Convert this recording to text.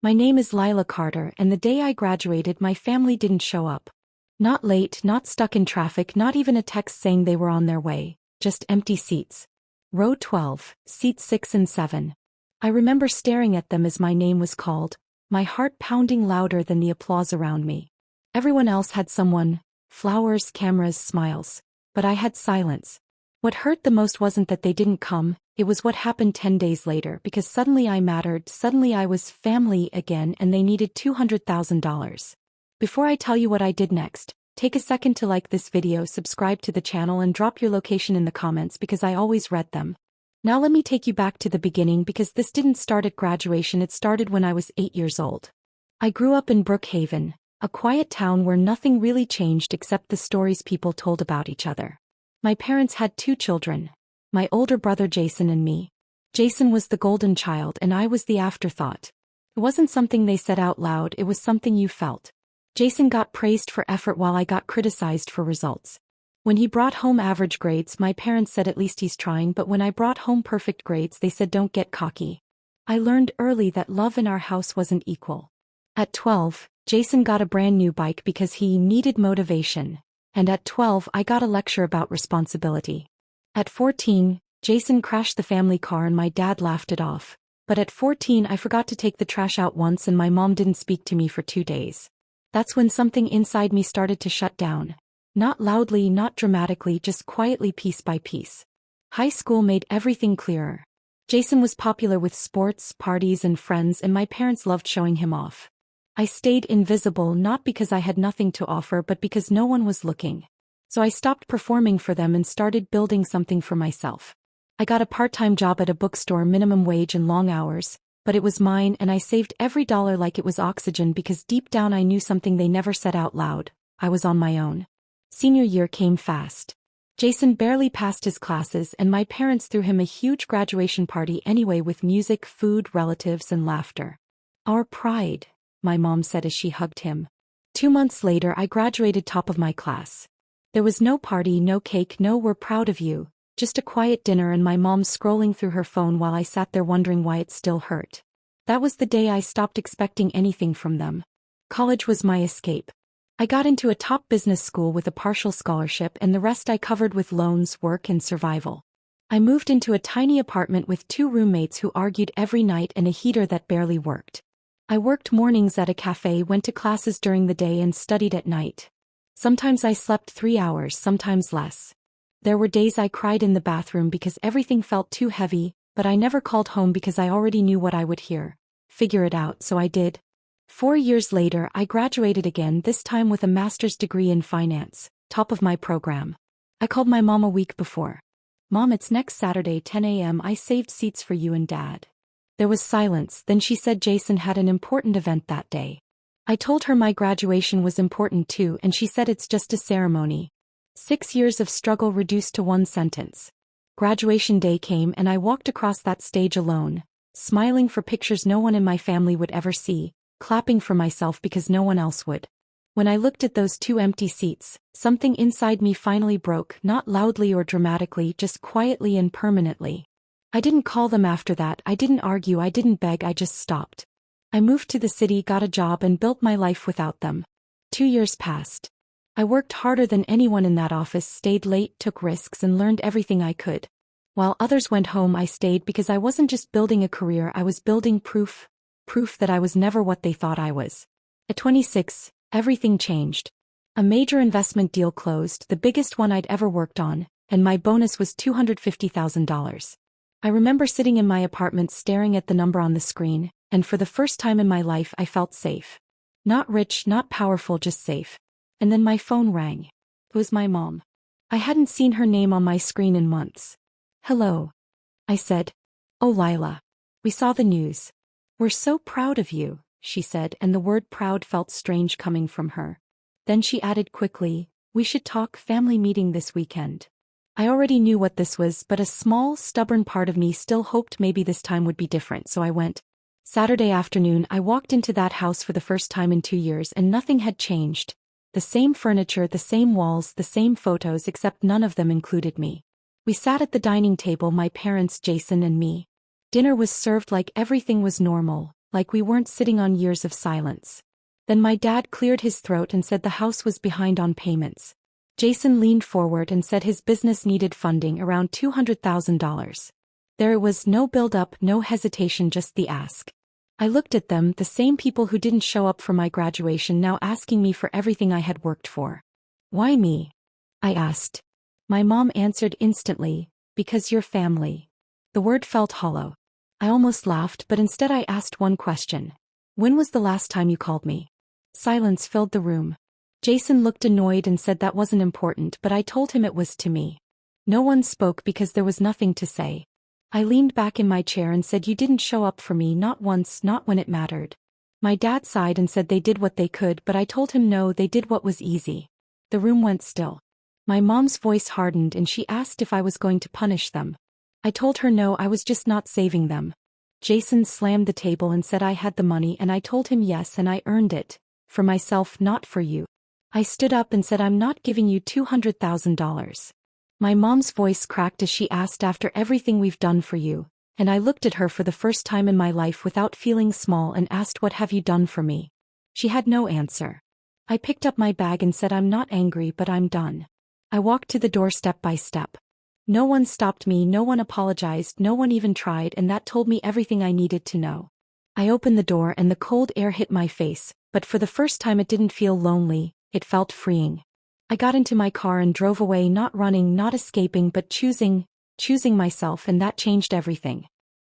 My name is Lila Carter, and the day I graduated, my family didn't show up. Not late, not stuck in traffic, not even a text saying they were on their way, just empty seats. Row 12, seats 6 and 7. I remember staring at them as my name was called, my heart pounding louder than the applause around me. Everyone else had someone, flowers, cameras, smiles. But I had silence. What hurt the most wasn't that they didn't come, it was what happened 10 days later, because suddenly I mattered, suddenly I was family again, and they needed $200,000. Before I tell you what I did next, take a second to like this video, subscribe to the channel, and drop your location in the comments because I always read them. Now let me take you back to the beginning, because this didn't start at graduation, it started when I was 8 years old. I grew up in Brookhaven, a quiet town where nothing really changed except the stories people told about each other. My parents had 2 children, my older brother Jason and me. Jason was the golden child and I was the afterthought. It wasn't something they said out loud, it was something you felt. Jason got praised for effort while I got criticized for results. When he brought home average grades, my parents said at least he's trying, but when I brought home perfect grades, they said don't get cocky. I learned early that love in our house wasn't equal. At 12, Jason got a brand new bike because he needed motivation. And at 12, I got a lecture about responsibility. At 14, Jason crashed the family car and my dad laughed it off. But at 14, I forgot to take the trash out once and my mom didn't speak to me for 2 days. That's when something inside me started to shut down. Not loudly, not dramatically, just quietly, piece by piece. High school made everything clearer. Jason was popular with sports, parties, and friends, and my parents loved showing him off. I stayed invisible not because I had nothing to offer but because no one was looking. So I stopped performing for them and started building something for myself. I got a part-time job at a bookstore, minimum wage and long hours, but it was mine and I saved every dollar like it was oxygen because deep down I knew something they never said out loud: I was on my own. Senior year came fast. Jason barely passed his classes and my parents threw him a huge graduation party anyway with music, food, relatives, and laughter. Our pride, my mom said as she hugged him. 2 months later I graduated top of my class. There was no party, no cake, no "we're proud of you," just a quiet dinner and my mom scrolling through her phone while I sat there wondering why it still hurt. That was the day I stopped expecting anything from them. College was my escape. I got into a top business school with a partial scholarship and the rest I covered with loans, work, and survival. I moved into a tiny apartment with 2 roommates who argued every night and a heater that barely worked. I worked mornings at a cafe, went to classes during the day, and studied at night. Sometimes I slept 3 hours, sometimes less. There were days I cried in the bathroom because everything felt too heavy, but I never called home because I already knew what I would hear. Figure it out, so I did. 4 years later, I graduated again, this time with a master's degree in finance, top of my program. I called my mom a week before. "Mom, it's next Saturday, 10 a.m. I saved seats for you and Dad." There was silence, then she said Jason had an important event that day. I told her my graduation was important too, and she said it's just a ceremony. 6 years of struggle reduced to 1 sentence. Graduation day came and I walked across that stage alone, smiling for pictures no one in my family would ever see, clapping for myself because no one else would. When I looked at those 2 empty seats, something inside me finally broke, not loudly or dramatically, just quietly and permanently. I didn't call them after that, I didn't argue, I didn't beg, I just stopped. I moved to the city, got a job, and built my life without them. 2 years passed. I worked harder than anyone in that office, stayed late, took risks, and learned everything I could. While others went home, I stayed because I wasn't just building a career, I was building proof that I was never what they thought I was. At 26, everything changed. A major investment deal closed, the biggest one I'd ever worked on, and my bonus was $250,000. I remember sitting in my apartment staring at the number on the screen, and for the first time in my life I felt safe. Not rich, not powerful, just safe. And then my phone rang. It was my mom. I hadn't seen her name on my screen in months. "Hello," I said. "Oh, Lila. We saw the news. We're so proud of you," she said, and the word proud felt strange coming from her. Then she added quickly, "We should talk, family meeting this weekend." I already knew what this was, but a small, stubborn part of me still hoped maybe this time would be different, so I went. Saturday afternoon, I walked into that house for the first time in 2 years and nothing had changed. The same furniture, the same walls, the same photos, except none of them included me. We sat at the dining table, my parents, Jason, and me. Dinner was served like everything was normal, like we weren't sitting on years of silence. Then my dad cleared his throat and said the house was behind on payments. Jason leaned forward and said his business needed funding around $200,000. There was no build-up, no hesitation, just the ask. I looked at them, the same people who didn't show up for my graduation now asking me for everything I had worked for. Why me? I asked. My mom answered instantly, because you're family. The word felt hollow. I almost laughed, but instead I asked one question. When was the last time you called me? Silence filled the room. Jason looked annoyed and said that wasn't important, but I told him it was to me. No one spoke because there was nothing to say. I leaned back in my chair and said, you didn't show up for me, not once, not when it mattered. My dad sighed and said they did what they could, but I told him no, they did what was easy. The room went still. My mom's voice hardened and she asked if I was going to punish them. I told her no, I was just not saving them. Jason slammed the table and said I had the money, and I told him yes, and I earned it. For myself, not for you. I stood up and said, I'm not giving you $200,000. My mom's voice cracked as she asked, after everything we've done for you, and I looked at her for the first time in my life without feeling small and asked, what have you done for me? She had no answer. I picked up my bag and said, I'm not angry, but I'm done. I walked to the door step by step. No one stopped me, no one apologized, no one even tried, and that told me everything I needed to know. I opened the door and the cold air hit my face, but for the first time it didn't feel lonely, it felt freeing. I got into my car and drove away, not running, not escaping, but choosing myself, and that changed everything.